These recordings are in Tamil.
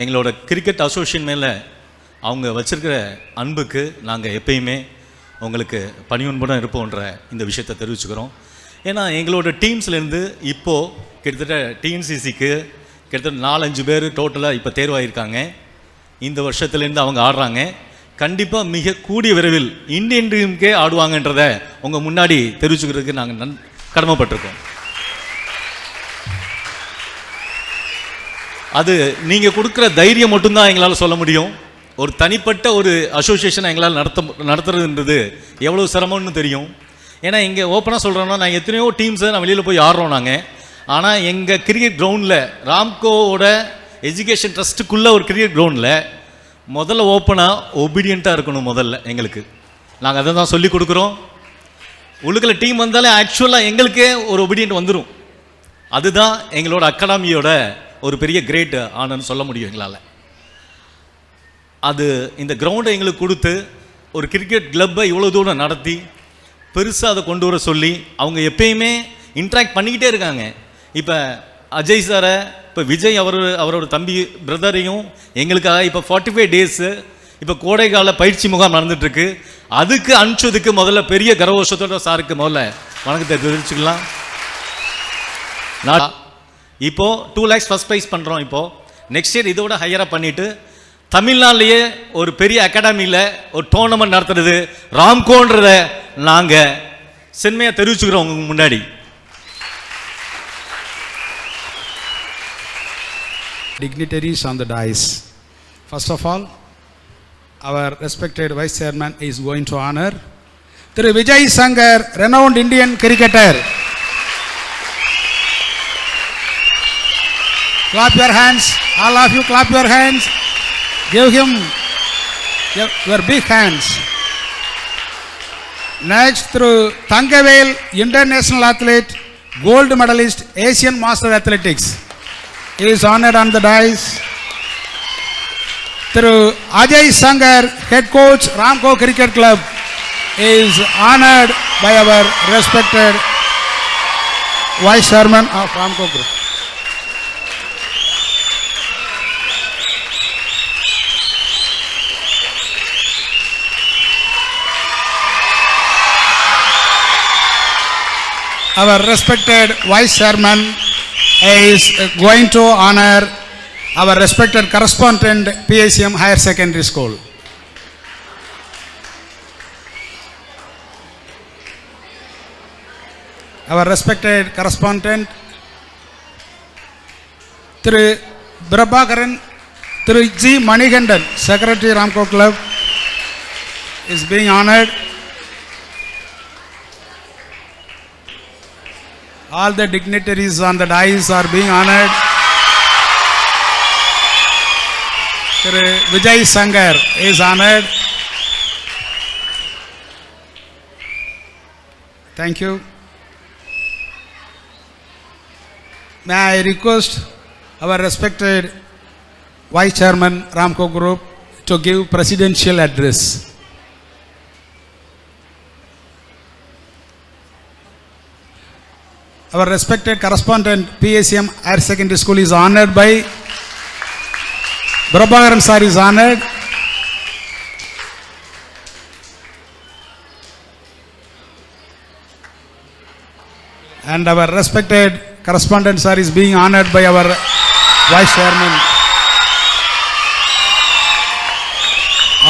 எங்களோட கிரிக்கெட் அசோசியேஷன் மேலே அவங்க வச்சிருக்கிற அன்புக்கு நாங்கள் எப்பயுமே உங்களுக்கு பணிவன்புடன் இருப்போன்ற இந்த விஷயத்தை தெரிவிச்சுக்கிறோம். ஏன்னா எங்களோட டீம்ஸ்லேருந்து இப்போது கிட்டத்தட்ட டிஎன்சிசிக்கு கிட்டத்தட்ட 4-5 பேர் டோட்டலாக இப்போ தேர்வாயிருக்காங்க. இந்த வருஷத்துலேருந்து அவங்க ஆடுறாங்க. கண்டிப்பாக மிக கூடிய விரைவில் இந்தியன் டீமுக்கே ஆடுவாங்கன்றதை உங்கள் முன்னாடி தெரிவிச்சுக்கிறதுக்கு நாங்கள் கடமைப்பட்டிருக்கோம். அது நீங்கள் கொடுக்குற தைரியம் மட்டும்தான் எங்களால் சொல்ல முடியும். ஒரு தனிப்பட்ட ஒரு அசோசியேஷனை எங்களால் நடத்துறதுன்றது எவ்வளோ சிரமம்னு தெரியும். ஏன்னா இங்கே ஓப்பனாக சொல்கிறோன்னா நான் எத்தனையோ டீம்ஸை நான் வெளியில் போய் ஆடுறோம் நாங்கள். ஆனால் எங்கள் கிரிக்கெட் கிரவுண்டில் ராம்கோவோட எஜுகேஷன் ட்ரஸ்ட்டுக்குள்ளே ஒரு கிரிக்கெட் கிரவுண்டில் முதல்ல ஓப்பனாக ஒபீடியண்ட்டாக இருக்கணும். முதல்ல எங்களுக்கு நாங்கள் அதை தான் சொல்லி கொடுக்குறோம். உள்ளுக்குள்ள டீம் வந்தாலே ஆக்சுவலாக எங்களுக்கே ஒரு ஒபீடியண்ட் வந்துடும். அதுதான் எங்களோட அகாடமியோட ஒரு பெரிய கிரேட் ஆனன்னு சொல்ல முடியும் எங்களால். அது இந்த கிரவுண்டை எங்களுக்கு கொடுத்து ஒரு கிரிக்கெட் கிளப்பை இவ்வளோ தூரம் நடத்தி பெருசாக அதை கொண்டு வர சொல்லி அவங்க எப்பயுமே இன்ட்ராக்ட் பண்ணிக்கிட்டே இருக்காங்க. இப்போ அஜய் சாரை, இப்போ விஜய் அவரோட தம்பி பிரதரையும் எங்களுக்காக இப்போ 45 டேஸு இப்போ கோடைக்கால பயிற்சி முகாம் நடந்துகிட்ருக்கு. அதுக்கு அனுப்பிச்சதுக்கு முதல்ல பெரிய கரகோஷத்தோட சாருக்கு முதல்ல வணக்கத்தை தெரிவிச்சுக்கலாம். நான் இப்போது 2 lakhs ஃபஸ்ட் ப்ரைஸ் பண்ணுறோம். இப்போது நெக்ஸ்ட் இயர் இதோட ஹையராக பண்ணிவிட்டு தமிழ்நாட்டிலேயே ஒரு பெரிய அகாடமியில் ஒரு டோர்னமெண்ட் நடத்துறது ராம்கோன்றதை நாங்கள் சென்மையாக தெரிவிச்சுக்கிறோம் உங்களுக்கு முன்னாடி. Dignitaries on the dais. First of all, our respected Vice Chairman is going to honor Thiru Vijay Sankar, renowned Indian cricketer. Clap your hands, all of you clap your hands. Give him your big hands. Next, through Thangavel, international athlete, gold medalist, Asian Master Athletics. He is honored on the dais. Through Ajay Sankar, head coach, Ramco Cricket Club, is honored by our respected Vice Chairman of Ramco Group. Our respected Vice Chairman is going to honor our respected correspondent PACM Higher Secondary School. Our respected correspondent Thiru Prabhakaran, Thiru G. Manigandan, Secretary Ramco Club, is being honored. All the dignitaries on the dais are being honored. Thiru Vijay Sankar is honored. Thank you. May I request our respected Vice Chairman Ramco Group to give presidential address. Our respected correspondent PACM Higher Secondary School is honored by Prabhakaran sir is honored. And our respected correspondent sir is being honored by our Vice Chairman.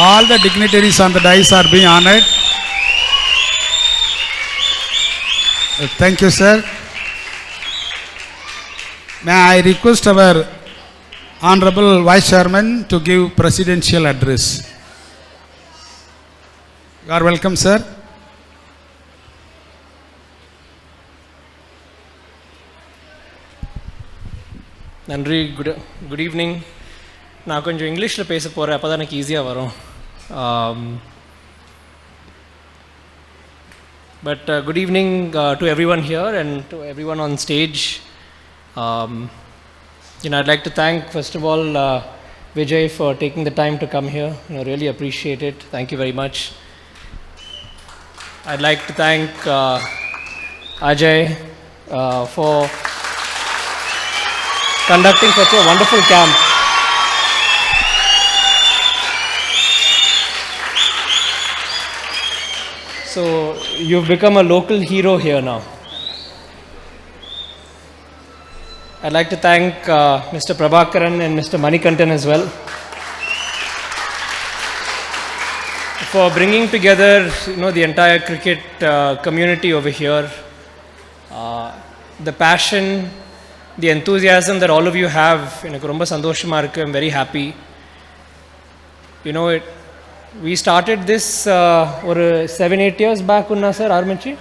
All the dignitaries on the dais are being honored. Thank you, sir. May I request our Honorable Vice Chairman to give presidential address. You are welcome, sir. நன்றி. Good evening. நான் கொஞ்சம் இங்கிலீஷில் பேச போகிறேன், அப்போ தான் எனக்கு ஈஸியாக வரும். But good evening to everyone here and to everyone on stage. I'd like to thank, first of all, Vijay for taking the time to come here. Really appreciate it. Thank you very much. I'd like to thank Ajay for conducting such a wonderful camp. So you've become a local hero here now. I'd like to thank Mr. Prabhakaran and Mr. Manikantan as well for bringing together, the entire cricket community over here. The passion, the enthusiasm that all of you have, எனக்கு ரொம்ப சந்தோஷமா இருக்கு. I'm very happy. We started this ஒரு 7-8 years back உன்னா சார் ஆரம்பிச்சு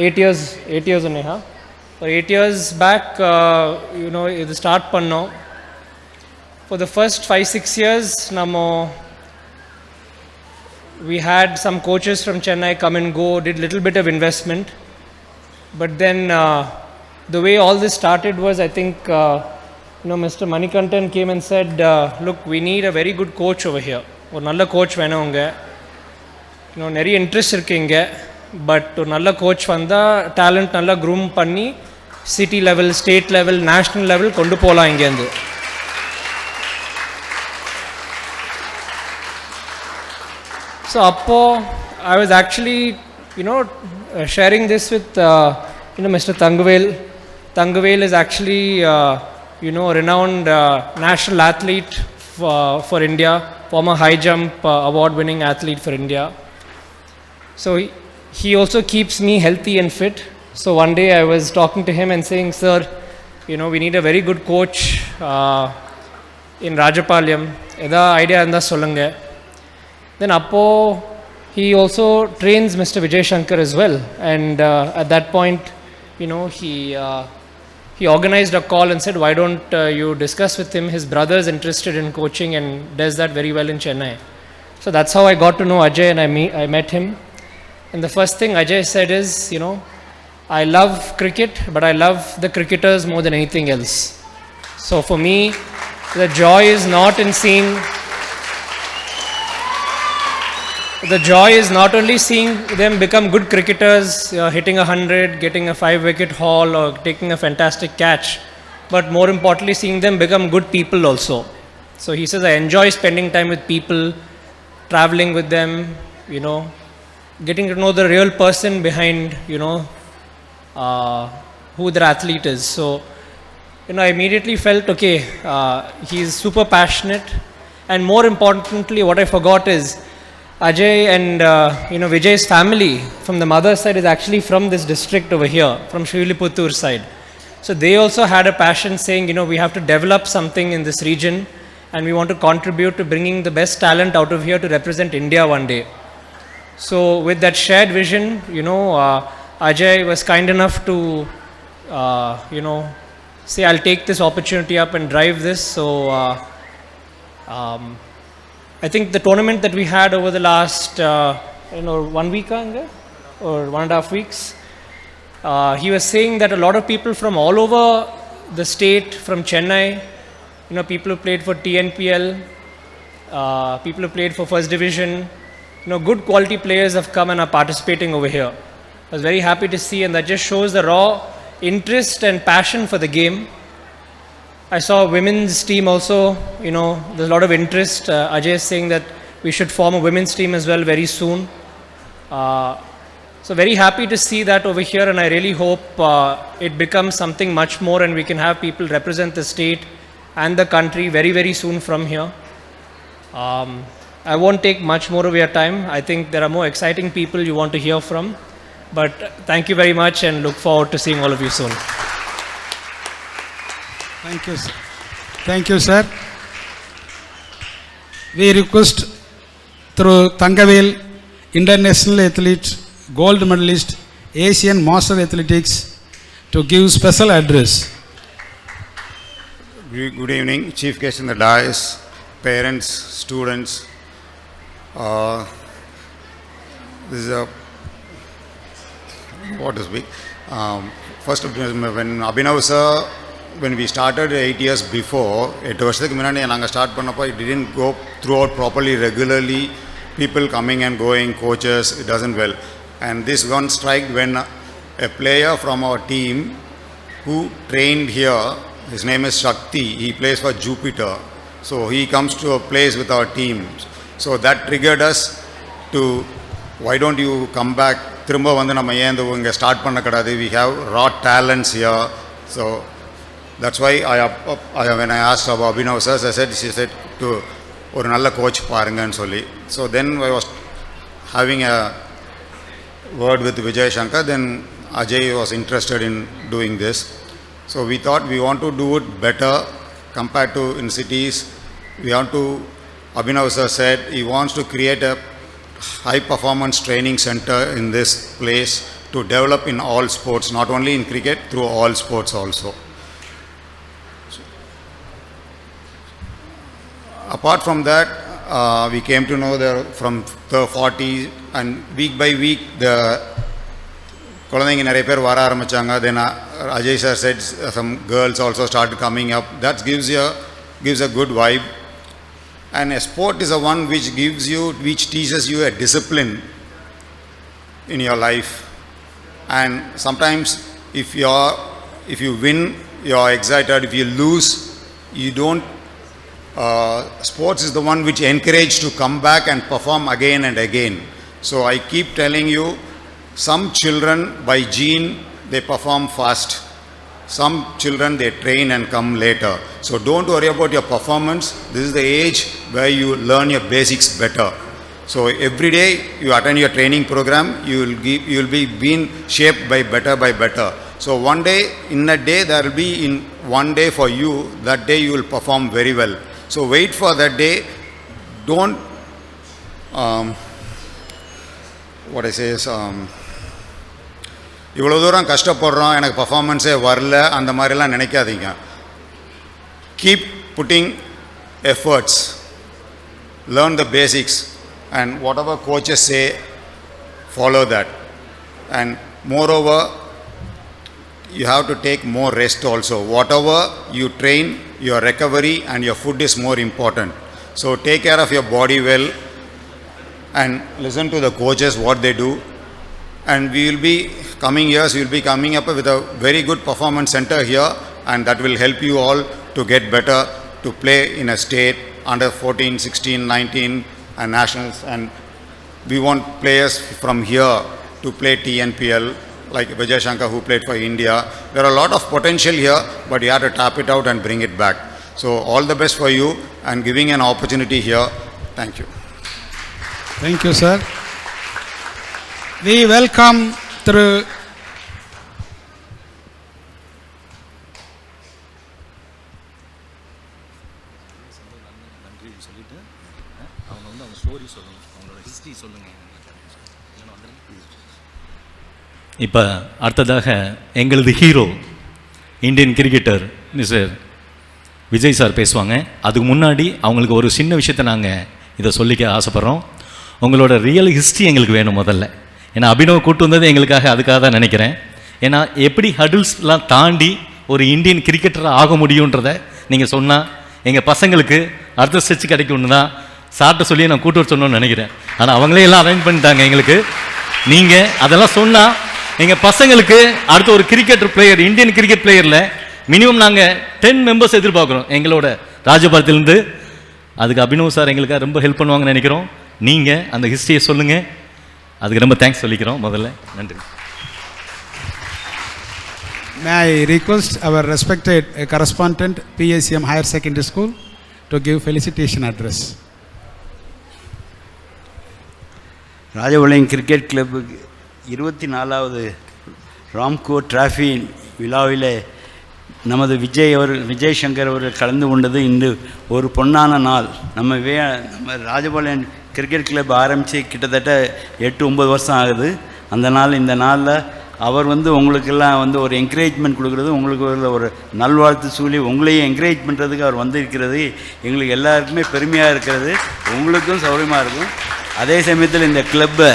8 years உன்னேஹா ஒரு 8 years back இது ஸ்டார்ட் பண்ணோம். For the first 5-6 years we had some coaches from Chennai come and go, did little bit of investment, but then the way all this started was, I think Mr. Manikantan came and said, look, we need a very good coach over here. ஒரு நல்ல கோச் வேணும் அங்கே, நிறைய இன்ட்ரெஸ்ட் இருக்கு இங்கே, பட் ஒரு நல்ல கோச் வந்தால் டேலண்ட் நல்லா க்ரூம் பண்ணி city level, state level, national level கொண்டு போகலாம் இங்கேருந்து. ஸோ அப்போது I was actually sharing this with Mr. Thangavel. Thangavel is actually a renowned national athlete for India, former high jump award winning athlete for India. So he also keeps me healthy and fit. So one day I was talking to him and saying, sir, we need a very good coach in Rajapalyam. Edha idea andha sollunga. Then appo he also trains Mr. Vijay Shankar as well, and at that point he organized a call and said, why don't you discuss with him? His brother is interested in coaching and does that very well in Chennai. So that's how I got to know Ajay, and I met him. And the first thing Ajay said is, I love cricket, but I love the cricketers more than anything else. So for me, the joy is not in seeing, the joy is not only seeing them become good cricketers, hitting 100, getting a 5-wicket haul, or taking a fantastic catch, but more importantly seeing them become good people also. So he says, I enjoy spending time with people, traveling with them, getting to know the real person behind, who their athlete is. So, I immediately felt, okay, he's super passionate, and more importantly, what I forgot is, Ajay and Vijay's family from the mother's side is actually from this district over here, from Srivilliputtur side. So they also had a passion saying, we have to develop something in this region, and we want to contribute to bringing the best talent out of here to represent India one day. So with that shared vision, Ajay was kind enough to say, I'll take this opportunity up and drive this. So I think the tournament that we had over the last 1 week or 1.5 weeks, he was saying that a lot of people from all over the state, from Chennai, people who played for TNPL, people who played for First Division, good quality players have come and are participating over here. I was very happy to see, and that just shows the raw interest and passion for the game. I saw women's team also, there's a lot of interest. Ajay is saying that we should form a women's team as well very soon. So very happy to see that over here, and I really hope it becomes something much more, and we can have people represent the state and the country very, very soon from here. I won't take much more of your time. I think there are more exciting people you want to hear from. But thank you very much, and look forward to seeing all of you soon. Thank you, sir. Thank you, sir. We request through Thangavel, international athlete, gold medalist, Asian Master Athletics, to give special address. Good evening, Chief Guest in the dais, parents, students. This is a what to speak. First, when Abhinav sir, when we started 8 years before, 8 வருஷத்துக்கு முன்னாடி நாங்கள் ஸ்டார்ட் பண்ணப்போ it didn't go throughout properly, regularly, people coming and going, coaches, it doesn't well. And this one strike when a player from our team who trained here, his name is Shakti, he plays for Jupiter. So he comes to a place with our team. So that triggered us to why don't you come back, திரும்ப வந்து நம்ம ஏன் இங்கே ஸ்டார்ட் பண்ணக்கூடாது, we have raw talents here. So that's why when I asked about Abhinav sir, she said to ஒரு நல்ல கோச் பாருங்கன்னு சொல்லி. So then I was having a word with Vijay Shankar, then Ajay was interested in doing this. So we thought we want to do it better compared to in cities. We want to, Abhinav sir said he wants to create a high performance training center in this place to develop in all sports, not only in cricket, through all sports also. Apart from that, we came to know that from the 40 and week by week the குழந்தைங்க நிறைய பேர் வர ஆரம்பித்தாங்க. தென் Ajay sir said some girls also started coming up. That gives a good vibe. And a sport is a one which teaches you a discipline in your life. And sometimes if you win, you are excited. If you lose, you don't. Sports is the one which encourages to come back and perform again and again. So I keep telling you, some children by gene they perform fast. Some children they train and come later. So don't worry about your performance. This is the age where you learn your basics better. So every day you attend your training program, you will be being shaped by better. So one day, in a day, there will be in one day for you, that day you will perform very well. So wait for that day. Don't what I say is இவ்வளோ தூரம் கஷ்டப்படுறோம், எனக்கு பர்ஃபார்மன்ஸே வரல, அந்த மாதிரிலாம் நினைக்காதீங்க. Keep pudding efforts, learn the basics, and what ever coaches say follow that. And more over you have to take more rest also. Whatever you train, your recovery and your food is more important. So take care of your body well and listen to the coaches what they do. And we will be coming years, we will be coming up with a very good performance center here, and that will help you all to get better, to play in a state under 14, 16, 19 and nationals. And we want players from here to play TNPL, like Vijay Shankar who played for India. There are a lot of potential here, but you have to tap it out and bring it back. So all the best for you and giving an opportunity here. Thank you. Thank you, sir. We welcome through இப்போ அடுத்ததாக எங்களது hero Indian cricketer mister Vijay sir பேசுவாங்க. அதுக்கு முன்னாடி அவங்களுக்கு ஒரு சின்ன விஷயத்தை நாங்கள் இதை சொல்லிக்க ஆசைப்பட்றோம். உங்களோட ரியல் ஹிஸ்ட்ரி எங்களுக்கு வேணும் முதல்ல. ஏன்னா அபினவ் கூட்டு வந்தது எங்களுக்காக அதுக்காக தான் நினைக்கிறேன். ஏன்னா எப்படி ஹடில்ஸ்லாம் தாண்டி ஒரு இந்தியன் கிரிக்கெட்டராக ஆக முடியுன்றதை நீங்கள் சொன்னால் எங்கள் பசங்களுக்கு அடுத்த ஸ்டெச் கிடைக்கும்னு தான் சார்ட்ட சொல்லி நான் கூட்டு வர சொன்னோன்னு நினைக்கிறேன். ஆனால் அவங்களே எல்லாம் அரேஞ்ச் பண்ணிட்டாங்க எங்களுக்கு. நீங்கள் அதெல்லாம் சொன்னால் எங்கள் பசங்களுக்கு அடுத்த ஒரு கிரிக்கெட்டர் பிளேயர், இந்தியன் கிரிக்கெட் பிளேயரில் மினிமம் நாங்கள் 10 மெம்பர்ஸ் எதிர்பார்க்குறோம் எங்களோட ராஜபாளையத்துலேருந்து. அதுக்கு அபினவ் சார் எங்களுக்காக ரொம்ப ஹெல்ப் பண்ணுவாங்கன்னு நினைக்கிறோம். நீங்கள் அந்த ஹிஸ்ட்ரியை சொல்லுங்கள், அதுக்கு ரொம்ப தேங்க்ஸ் சொல்லிக்கிறோம் முதல்ல. நன்றி. May I request our respected correspondent PSCM Higher Secondary School to give felicitation address. Rajapalayam cricket கிளப்புக்கு 24வது ராம்கோ டிராஃபி விழாவில் நமது விஜய் சங்கர் அவர்கள் கலந்து கொண்டது இன்று ஒரு பொன்னான நாள். நம்ம ராஜபாளையம் கிரிக்கெட் கிளப் ஆரம்பித்து கிட்டத்தட்ட 8-9 வருஷம் ஆகுது. அந்த நாள் இந்த நாளில் அவர் உங்களுக்கெல்லாம் ஒரு என்கரேஜ்மெண்ட் கொடுக்குறது, உங்களுக்கு ஒரு நல்வாழ்த்து சொல்லி உங்களையும் என்கரேஜ் பண்ணுறதுக்கு அவர் வந்திருக்கிறது எங்களுக்கு எல்லாருக்குமே பெருமையாக இருக்கிறது, உங்களுக்கும் சௌகரியமாக இருக்கும். அதே சமயத்தில் இந்த கிளப்பை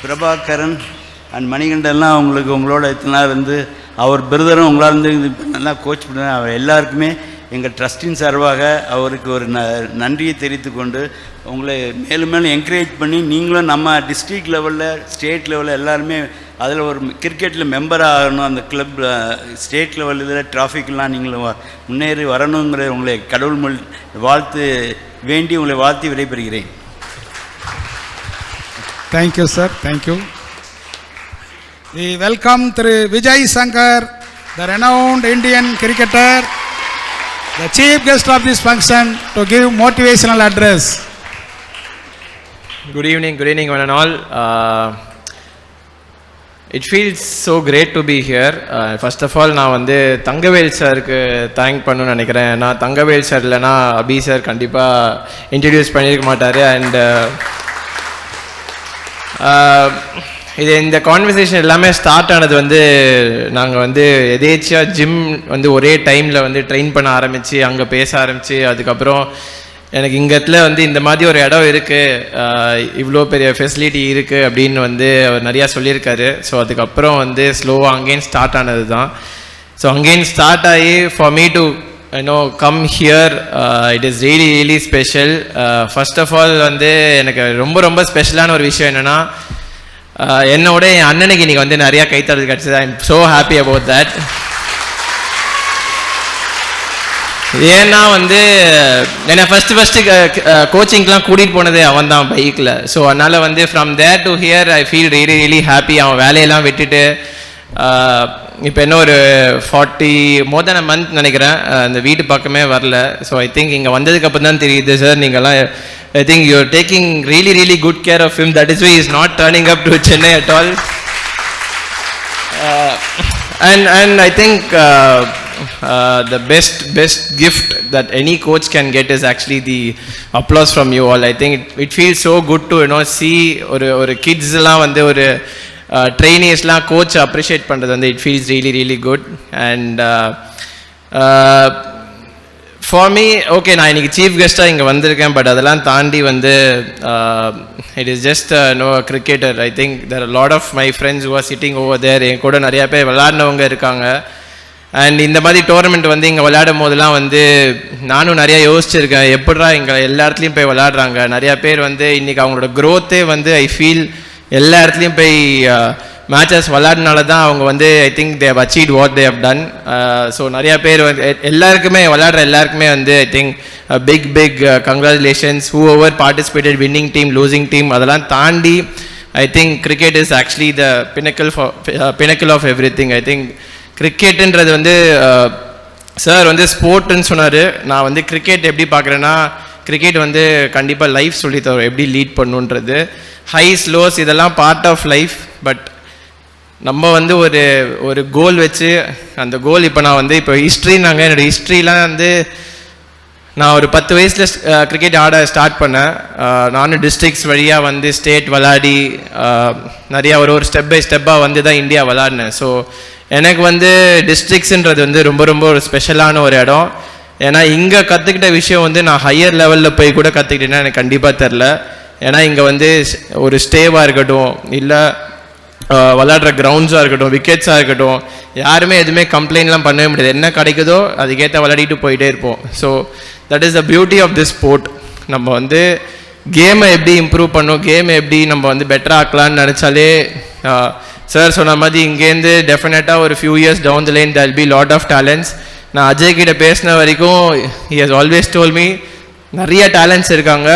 பிரபாகரன் அண்ட் மணிகண்டன்லாம் உங்களோட இத்தனை நாள் அவர் பிரதரும் உங்களால் நல்லா கோச் பண்ண அவர் எல்லாருக்குமே எங்கள் ட்ரஸ்டின் சார்பாக அவருக்கு ஒரு நன்றியை தெரிவித்து கொண்டு உங்களை மேலும் மேலும் என்கரேஜ் பண்ணி நீங்களும் நம்ம டிஸ்ட்ரிக்ட் லெவலில் ஸ்டேட் லெவலில் எல்லாருமே அதில் ஒரு கிரிக்கெட்டில் மெம்பராக ஆகணும், அந்த கிளப் ஸ்டேட் லெவல் இதில் டிராஃபிக்கெலாம் நீங்களும் முன்னேறி வரணுங்கிற உங்களை கடவுள் வாழ்த்து வேண்டி உங்களை வாழ்த்தி விடைபெறுகிறேன். Thank you sir, thank you. We welcome Thiru Vijay Shankar, the renowned Indian cricketer, the chief guest of this function, to give motivational address. Good evening one and all. It feels so great to be here. First of all, நான் வந்து தங்கவேல் சாருக்கு தேங்க் பண்ணணும்னு நினைக்கிறேன். நான் தங்கவேல் சார் இல்லைனா அபி சார் கண்டிப்பாக இன்ட்ரடியூஸ் பண்ணியிருக்க மாட்டார். அண்ட் இது இந்த கான்வர்சேஷன் எல்லாமே ஸ்டார்ட் ஆனது வந்து நாங்கள் வந்து எதேச்சியாக ஜிம் வந்து ஒரே டைமில் வந்து ட்ரெயின் பண்ண ஆரம்பித்து அங்கே பேச ஆரம்பித்து அதுக்கப்புறம் எனக்கு இங்கத்துல வந்து இந்த மாதிரி ஒரு இடம் இருக்குது, இவ்வளோ பெரிய ஃபெசிலிட்டி இருக்குது அப்படின்னு வந்து அவர் நிறையா சொல்லியிருக்காரு. ஸோ அதுக்கப்புறம் வந்து ஸ்லோவாக அங்கேயும் ஸ்டார்ட் ஆனது தான். ஸோ அங்கேயும் ஸ்டார்ட் ஆகி for me to come here, it is really really special. First of all வந்து எனக்கு ரொம்ப ரொம்ப ஸ்பெஷலான ஒரு விஷயம் என்னென்னா, என்னோட என் அண்ணனுக்கு இன்றைக்கி வந்து நிறையா கைத்தறல் கிடச்சிது. I am so happy about that. ஏன்னா வந்து என்னை ஃபஸ்ட்டு கோச்சிங்க்கெலாம் கூட்டிகிட்டு போனதே அவன் தான் பைக்கில். ஸோ அதனால் வந்து from there to here I feel really really happy. அவன் வேலையெல்லாம் விட்டுட்டு இப்போ என்ன ஒரு 40 மோர் தென் அ மந்த் நினைக்கிறேன் அந்த வீட்டு பக்கமே வரல. ஸோ ஐ திங்க் இங்கே வந்ததுக்கப்புறம் தான் தெரியுது சார் நீங்கள்லாம் I think you are taking really really good care of him. That is why is not turning up to Chennai at all. And I think the best gift that any coach can get is actually the applause from you all. I think it feels so good to see ஒரு kids எல்லாம் வந்து ஒரு traineesலாம் coach appreciate பண்றது வந்து it feels really really good. And for me, okay, நான் இன்னைக்கு சீஃப் கெஸ்ட்டாக இங்கே வந்திருக்கேன். பட் அதெல்லாம் தாண்டி வந்து it is just no cricketer. I think there lot of my friends who are sitting over there. என் கூட நிறையா பேர் விளையாடினவங்க இருக்காங்க. அண்ட் இந்த மாதிரி டோர்னமெண்ட் வந்து இங்கே விளையாடும் போதெல்லாம் வந்து நானும் நிறையா யோசிச்சிருக்கேன், எப்படா இங்கே எல்லா இடத்துலையும் போய் விளையாடுறாங்க. நிறையா பேர் வந்து இன்றைக்கி அவங்களோட க்ரோத்தே வந்து ஐ ஃபீல் எல்லா இடத்துலையும் போய் மேட்சஸ் விளையாடினால தான் அவங்க வந்து I think they have achieve what they have done. So நிறையா பேர் வந்து எல்லாருக்குமே விளையாடுற எல்லாருக்குமே வந்து I think big congratulations whoever participated, winning team, losing team. அதெல்லாம் தாண்டி I think cricket is actually the pinnacle of everything. I think கிரிக்கெட்டுன்றது வந்து சார் வந்து ஸ்போர்ட்டுன்னு சொன்னார். நான் வந்து கிரிக்கெட் எப்படி பார்க்குறேன்னா, கிரிக்கெட் வந்து கண்டிப்பாக லைஃப் சொல்லித்தரும் எப்படி லீட் பண்ணுன்றது. ஹைஸ் லோஸ் இதெல்லாம் பார்ட் ஆஃப் லைஃப். பட் நம்ம வந்து ஒரு கோல் வச்சு அந்த கோல் இப்போ நான் வந்து இப்போ ஹிஸ்ட்ரினாங்க, என்னோடய ஹிஸ்ட்ரிலாம் வந்து நான் ஒரு 10 வயசில் கிரிக்கெட் ஆட ஸ்டார்ட் பண்ணேன். நானும் டிஸ்ட்ரிக்ஸ் வழியாக வந்து ஸ்டேட் விளாடி நிறையா ஒரு ஸ்டெப் பை ஸ்டெப்பாக வந்து தான் இந்தியா விளாடினேன். ஸோ எனக்கு வந்து டிஸ்ட்ரிக்ஸுன்றது வந்து ரொம்ப ரொம்ப ஒரு ஸ்பெஷலான ஒரு இடம். ஏன்னா இங்கே கற்றுக்கிட்ட விஷயம் வந்து நான் ஹையர் லெவலில் போய் கூட கற்றுக்கிட்டேன்னா எனக்கு கண்டிப்பாக தெரில. ஏன்னா இங்கே வந்து ஒரு ஸ்டேவாக இருக்கட்டும், இல்லை விளையாடுற கிரவுண்ட்ஸாக இருக்கட்டும், விக்கெட்ஸாக இருக்கட்டும், யாருமே எதுவுமே கம்ப்ளைண்ட்லாம் பண்ணவே முடியாது. என்ன கிடைக்குதோ அதுக்கேற்ற விளையாடிட்டு போயிட்டே இருப்போம். So that is the beauty of this sport. நம்ம வந்து கேமை எப்படி இம்ப்ரூவ் பண்ணோம், கேமை எப்படி நம்ம வந்து பெட்டராக ஆக்கலான்னு நினச்சாலே சார் சொன்ன மாதிரி இங்கேருந்து டெஃபினட்டாக ஒரு few years down the line there will be lot of talents. நான் அஜய் கிட்ட பேசின வரைக்கும் he has always told me நிறைய டேலண்ட்ஸ் இருக்காங்க,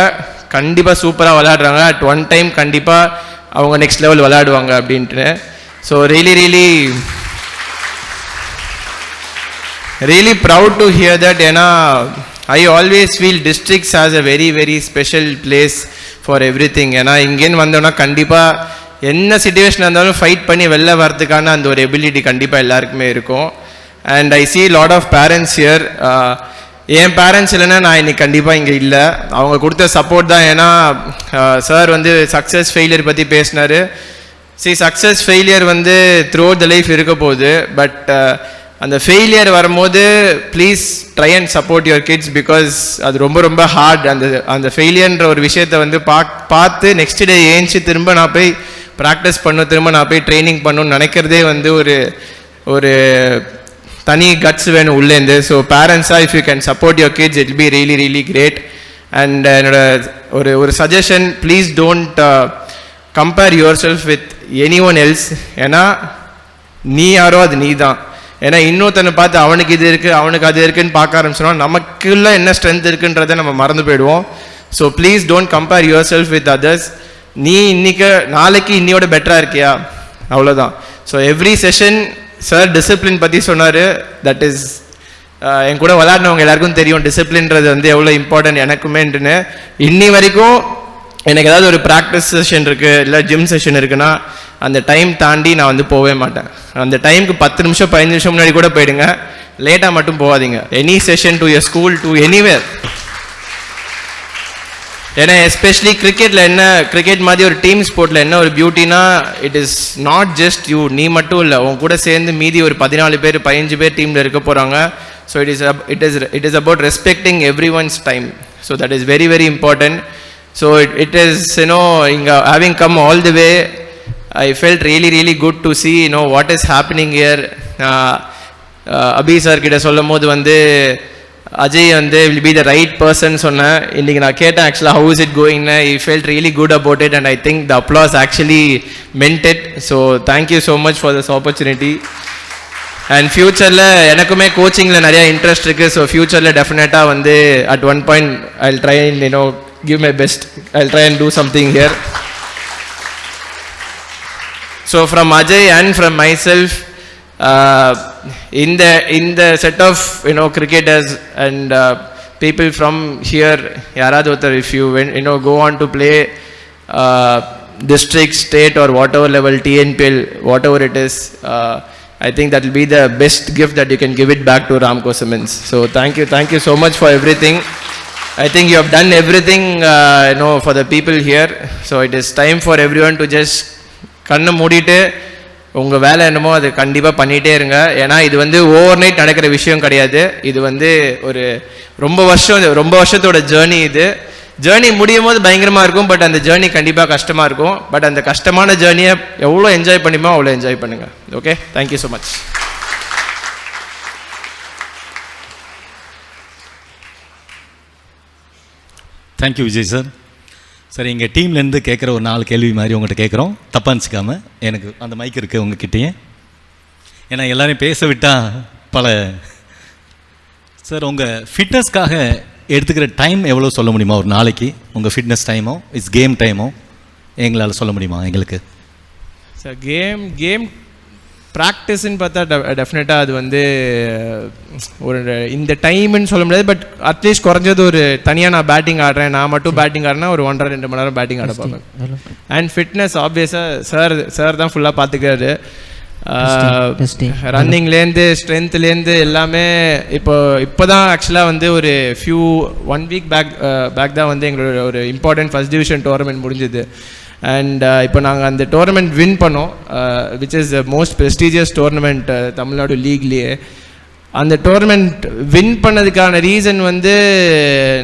கண்டிப்பாக சூப்பராக விளையாடுறாங்க, அட் ஒன் டைம் கண்டிப்பாக அவங்க நெக்ஸ்ட் லெவல் விளையாடுவாங்க அப்படின்ட்டு. So really proud to hear that. ஏன்னா I always feel districts has a very very special place for everything. ஏன்னா இங்கேன்னு வந்தோன்னா கண்டிப்பாக என்ன சுச்சுவேஷன் இருந்தாலும் ஃபைட் பண்ணி வெளில வரதுக்கான அந்த ஒரு எபிலிட்டி கண்டிப்பாக எல்லாருக்குமே இருக்கும். And I see lot of parents here. என் பேரண்ட்ஸ் இல்லைன்னா நான் இன்னைக்கு கண்டிப்பாக இங்கே இல்லை. அவங்க கொடுத்த சப்போர்ட் தான். ஏன்னா சார் வந்து சக்ஸஸ் ஃபெயிலியர் பற்றி பேசினார். சக்ஸஸ் ஃபெயிலியர் வந்து த்ரூ அவுட் த லைஃப் இருக்க போகுது. பட் அந்த ஃபெயிலியர் வரும்போது please try and support your kids, because அது ரொம்ப ரொம்ப ஹார்ட். அந்த ஃபெயிலியர்ன்ற ஒரு விஷயத்தை வந்து பார்த்து நெக்ஸ்ட் டே ஏஞ்சி திரும்ப நான் போய் ப்ராக்டிஸ் பண்ணணும், திரும்ப நான் போய் ட்ரைனிங் பண்ணணும்னு நினைக்கிறதே வந்து ஒரு தனி கட்ஸ் வேணும் உள்ளேருந்து. ஸோ பேரண்ட்ஸாக if you can support your kids it be really really great. And என்னோட ஒரு suggestion, please don't compare yourself with anyone else. ஏன்னா நீ யாரோ அது நீ தான். ஏன்னா இன்னொருத்தனை பார்த்து அவனுக்கு இது இருக்குது அவனுக்கு அது இருக்குன்னு பார்க்க ஆரம்பிச்சோன்னா நமக்குள்ள என்ன ஸ்ட்ரென்த் இருக்குன்றதை நம்ம மறந்து போயிடுவோம். So please don't compare yourself with others. நீ நாளைக்கு இன்னையோட பெட்டராக இருக்கியா, அவ்வளோதான். So every session sir discipline பற்றி சொன்னார். தட் இஸ் என் கூட விளையாடினவங்க எல்லாருக்கும் தெரியும் டிசிப்ளின்றது வந்து எவ்வளோ இம்பார்ட்டன்ட் எனக்குமேன்ட்டுன்னு. இன்னி வரைக்கும் எனக்கு ஏதாவது ஒரு ப்ராக்டிஸ் செஷன் இருக்குது இல்லை ஜிம் செஷன் இருக்குன்னா அந்த டைம் தாண்டி நான் வந்து போகவே மாட்டேன். அந்த டைமுக்கு 10 நிமிஷம் 15 நிமிஷம் முன்னாடி கூட போயிடுங்க, லேட்டாக மட்டும் போகாதீங்க. Any session to your school to anywhere. ஏன்னா எஸ்பெஷலி கிரிக்கெட்டில் என்ன, கிரிக்கெட் மாதிரி ஒரு டீம் ஸ்போர்ட்டில் என்ன ஒரு பியூட்டினா, it is not just you, நீ மட்டும் இல்லை, உன் கூட சேர்ந்து மீதி ஒரு 14 பேர் 15 பேர் டீமில் இருக்க போகிறாங்க. So it is about respecting everyone's time. So that is very very important. So it is இங்கே having come all the way, I felt really good to see what is happening here. Abhi sir கிட்ட சொல்லும் போது வந்து அஜய் வந்து will be the right person சொன்னேன். இன்றைக்கி நான் கேட்டேன் ஆக்சுவலாக how is it going, he felt really good about it and I think the applause actually meant it. So thank you so much for this opportunity. And ஃப்யூச்சரில் எனக்குமே கோச்சிங்கில் நிறையா இன்ட்ரெஸ்ட் இருக்குது. ஸோ ஃப்யூச்சரில் டெஃபினட்டாக வந்து at one point I'll try and give my best. I'll try and do something here. So from Ajay and from myself, in the set of cricketers and people from here, yaradother, if you go on to play district, state or whatever level, TNPL, whatever it is, I think that will be the best gift that you can give it back to Ramco Cements. So thank you so much for everything. I think you have done everything for the people here. So it is time for everyone to just கண்ணை மூடிட்டு உங்கள் வேலை என்னமோ அது கண்டிப்பாக பண்ணிகிட்டே இருங்க. ஏன்னா இது வந்து ஓவர் நைட் நடக்கிற விஷயம் கிடையாது. இது வந்து ஒரு ரொம்ப வருஷத்தோட ஜேர்னி. இது ஜேர்னி முடியும் போது பயங்கரமாக இருக்கும், பட் அந்த ஜேர்னி கண்டிப்பாக கஷ்டமாக இருக்கும். பட் அந்த கஷ்டமான ஜேர்னியை எவ்வளோ என்ஜாய் பண்ணிமோ அவ்வளோ என்ஜாய் பண்ணுங்கள். Okay, thank you so much. Thank you Vijay sir. சரி, எங்கள் டீம்லேருந்து கேட்குற ஒரு 4 கேள்வி மாதிரி உங்கள்கிட்ட கேட்குறோம், தப்பாக நினச்சிக்காம. எனக்கு அந்த மைக் இருக்குது உங்ககிட்டயே, ஏன்னா எல்லோரையும் பேச விட்டால் சார் உங்கள் ஃபிட்னஸ்க்காக எடுத்துக்கிற டைம் எவ்வளோ சொல்ல முடியுமா ஒரு நாளைக்கு? உங்கள் ஃபிட்னஸ் டைமோ இட்ஸ் கேம் டைமோ எங்களால் சொல்ல முடியுமா எங்களுக்கு? சார் கேம் ப்ராக்டிஸ்ன்னு பார்த்தா டெஃபினட்டாக அது வந்து ஒரு இந்த டைம்னு சொல்ல முடியாது. பட் அட்லீஸ்ட் குறைஞ்சது ஒரு தனியாக நான் பேட்டிங் ஆடுறேன், நான் மட்டும் பேட்டிங் ஆடுறேன்னா ஒரு 1.5-2 மணி நேரம் பேட்டிங் ஆட பார்ப்பேன். அண்ட் ஃபிட்னஸ் ஆப்வியஸாக சார் தான் ஃபுல்லாக பார்த்துக்கிறாரு. ரன்னிங்லேருந்து ஸ்ட்ரென்த்லேருந்து எல்லாமே. இப்போ தான் ஆக்சுவலாக வந்து ஒரு ஒன் வீக் பேக் தான் வந்து எங்களோட ஒரு இம்பார்ட்டன்ட் ஃபர்ஸ்ட் டிவிஷன் டோர்னமெண்ட் முடிஞ்சுது. அண்ட் இப்போ நாங்கள் அந்த டோர்னமெண்ட் வின் பண்ணோம், which is the most prestigious tournament Tamil Nadu லீக்லேயே. அந்த டோர்னமெண்ட் வின் பண்ணதுக்கான ரீசன் வந்து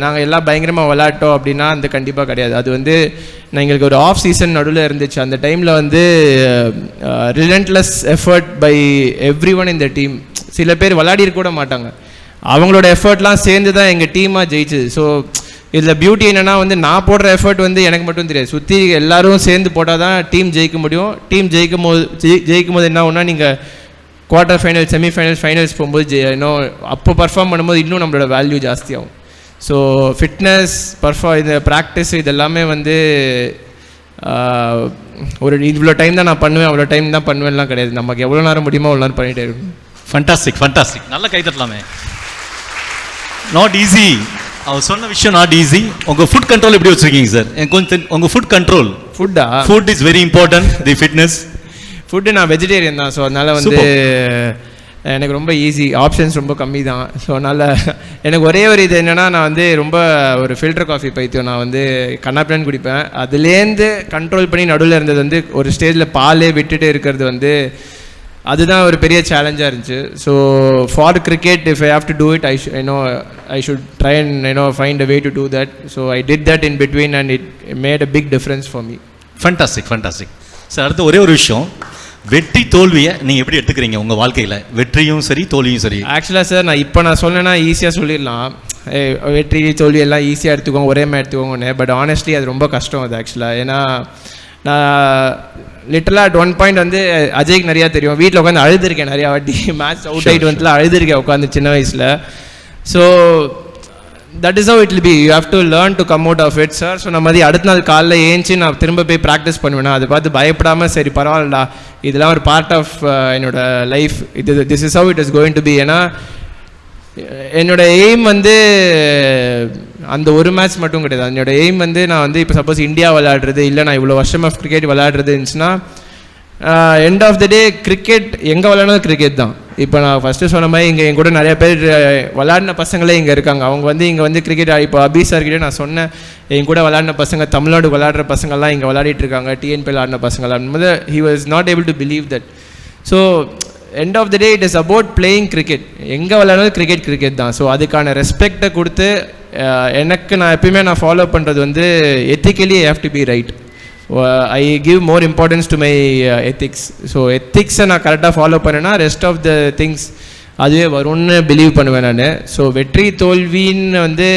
நாங்கள் எல்லாம் பயங்கரமாக விளையாட்டோம் அப்படின்னா அந்த கண்டிப்பாக கிடையாது. அது வந்து எங்களுக்கு ஒரு ஆஃப் சீசன் நடுவில் இருந்துச்சு. அந்த டைமில் வந்து relentless effort by everyone இந்த டீம். சில பேர் விளையாடிருக்க கூட மாட்டாங்க, அவங்களோட எஃபர்ட்லாம் சேர்ந்து தான் எங்கள் டீமாக ஜெயிச்சுது. ஸோ இதில் பியூட்டி என்னென்னா வந்து நான் போடுற எஃபர்ட் வந்து எனக்கு மட்டும் தெரியாது, சுற்றி எல்லோரும் சேர்ந்து போட்டால் தான் டீம் ஜெயிக்க முடியும். டீம் ஜெயிக்கும் போது என்ன ஒன்றா நீங்கள் குவார்ட்டர் ஃபைனல், செமிஃபைனல்ஸ், ஃபைனல்ஸ் போகும்போது அப்போ பர்ஃபார்ம் பண்ணும்போது இன்னும் நம்மளோட வேல்யூ ஜாஸ்தியாகும். ஸோ ஃபிட்னஸ், இந்த ப்ராக்டிஸ் இதெல்லாமே வந்து ஒரு இவ்வளோ டைம் தான் நான் பண்ணுவேன், அவ்வளோ டைம் தான் பண்ணுவேன்லாம் கிடையாது. நமக்கு எவ்வளோ நேரம் முடியுமோ அவ்வளோ நேரம் பண்ணிகிட்டே இருக்கும். ஃபண்டாஸ்டிக். நல்லா கை தட்டலாமே. நாட் ஈஸி, அவர் சொன்ன விஷயம் நாட் ஈஸி. உங்கள் ஃபுட் கண்ட்ரோல் எப்படி வச்சுருக்கீங்க சார்? கொஞ்சம் உங்கள் food control. Food is very important, the fitness. Food நான் வெஜிடேரியன் தான், ஸோ அதனால் வந்து எனக்கு ரொம்ப ஈஸி, ஆப்ஷன்ஸ் ரொம்ப கம்மி தான். ஸோ அதனால் எனக்கு ஒரே ஒரு இது என்னென்னா, நான் வந்து ரொம்ப ஒரு ஃபில்டர் காஃபி பைத்தியம். நான் வந்து கண்ணாப்பின்னு குடிப்பேன். அதுலேருந்து கண்ட்ரோல் பண்ணி நடுவில் இருந்தது வந்து ஒரு ஸ்டேஜில் பாலே விட்டுட்டு இருக்கிறது வந்து அதுதான் ஒரு பெரிய சேலஞ்சாக இருந்துச்சு. So for cricket if I have to do it, I should try and find a way to do that. So I did that in between and it made a big difference for me. Fantastic. Sir அடுத்த ஒரே ஒரு விஷயம், வெற்றி தோல்வியை நீங்கள் எப்படி எடுத்துக்கிறீங்க உங்கள் வாழ்க்கையில்? வெற்றியும் சரி தோல்வியும் சரி. ஆக்சுவலாக சார் நான் சொன்னேன்னா ஈஸியாக சொல்லிடலாம், வெற்றி தோல்வி எல்லாம் ஈஸியாக எடுத்துக்கோங்க, ஒரே மாதிரி எடுத்துக்கோங்கன்னு. பட் ஆனஸ்ட்லி அது ரொம்ப கஷ்டம் அது ஆக்சுவலாக. ஏன்னா நான் லிட்டரலாக at one point வந்து அஜய்க்கு நிறையா தெரியும், வீட்டில் உட்காந்து அழுதுருக்கேன் நிறையா வாட்டி. மேட்ச் அவுட் ஆகிட்டு வந்துல அழுதுருக்கேன் உட்காந்து சின்ன வயசில். So that is how it will be. You have to learn to come out of it, sir. So நம்ம மாதிரி அடுத்த நாள் காலைல ஏஞ்சி நான் திரும்ப போய் ப்ராக்டிஸ் பண்ணுவேன். அதை பார்த்து பயப்படாமல் சரி பரவாயில்லடா, இதெல்லாம் ஒரு பார்ட் ஆஃப் என்னோட life, this is how it is going to be. ஏன்னா என்னோட எய்ம் வந்து அந்த ஒரு மேட்ச் மட்டும் கிடையாது. என்னோட எய்ம் வந்து நான் வந்து இப்போ சப்போஸ் இந்தியா விளையாடுறது இல்லை, நான் இவ்வளோ வருஷம் ஆஃப் கிரிக்கெட் விளையாடுறது இருந்துச்சுன்னா end of the day cricket எங்கே விளையாடுறது கிரிக்கெட் தான். இப்போ நான் ஃபஸ்ட்டு சொன்ன மாதிரி இங்கே என் கூட நிறைய பேர் விளையாடின பசங்களே இங்கே இருக்காங்க. அவங்க வந்து இங்கே வந்து கிரிக்கெட் இப்போ அபி சார்கிட்டே நான் சொன்னேன், என் கூட விளையாடின பசங்க தமிழ்நாடு விளையாடுற பசங்கள்லாம் இங்கே விளையாடிட்டு இருக்காங்க, டிஎன்பி விளையாடின பசங்களாம் போது he was not able to believe that. So end of the day it is about playing cricket. எங்கே விளையாடுறது கிரிக்கெட் தான். ஸோ அதுக்கான ரெஸ்பெக்டை கொடுத்து எனக்கு நான் எப்பயுமே நான் ஃபாலோ பண்ணுறது வந்து ethically I have to be right. I give more importance to my ethics. So எத்திக்ஸை நான் கரெக்டாக ஃபாலோ பண்ணேன்னா ரெஸ்ட் ஆஃப் த திங்ஸ் அதுவே வரும்னு பிலீவ் பண்ணுவேன் நான். ஸோ வெற்றி தோல்வின்னு வந்து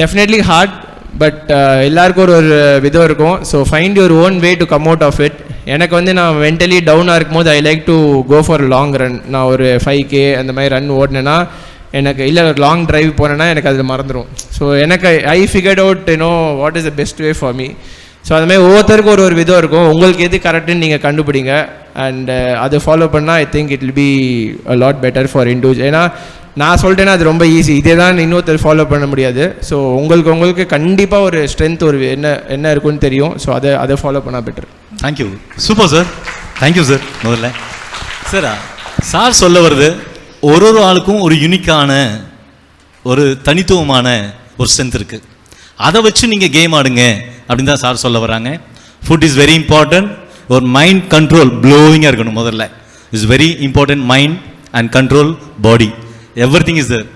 டெஃபினெட்லி ஹார்ட், பட் எல்லாருக்கும் ஒரு விதம் இருக்கும். So find your own way to come out of it. எனக்கு வந்து நான் மென்டலி டவுனாக இருக்கும்போது I like to go for long run. நான் ஒரு 5K அந்த மாதிரி ரன் ஓடினேன்னா எனக்கு இல்லை ஒரு லாங் ட்ரைவ் போனேன்னா எனக்கு அதில் மறந்துடும். ஸோ எனக்கு I figured out what is the best way for me. So அதுமாதிரி ஒவ்வொருத்தருக்கும் ஒரு விதம் இருக்கும். உங்களுக்கு எது கரெக்டுன்னு நீங்கள் கண்டுபிடிங்க அண்ட் அதை ஃபாலோ பண்ணால் I think it will be a lot better for individual. ஏன்னா நான் சொல்லிட்டேன்னா அது ரொம்ப ஈஸி, இதே தான் இன்னொருத்தர் ஃபாலோ பண்ண முடியாது. ஸோ உங்களுக்கு கண்டிப்பாக ஒரு ஸ்ட்ரென்த் ஒரு என்ன இருக்குன்னு தெரியும். ஸோ அதை ஃபாலோ பண்ணால் better. Thank you, super sir, thank you sir. முதல்ல சார் சொல்ல வருது ஒரு ஆளுக்கும் ஒரு யூனிக்கான ஒரு தனித்துவமான ஒரு ஸ்ட்ரென்த் இருக்குது, அதை வச்சு நீங்கள் கேம் ஆடுங்க அப்படின்னு தான் சார் சொல்ல வராங்க. Food is very important. ஒரு மைண்ட் கண்ட்ரோல் ப்ளோவிங்காக இருக்கணும். முதல்ல is very important, mind and control body, everything is there.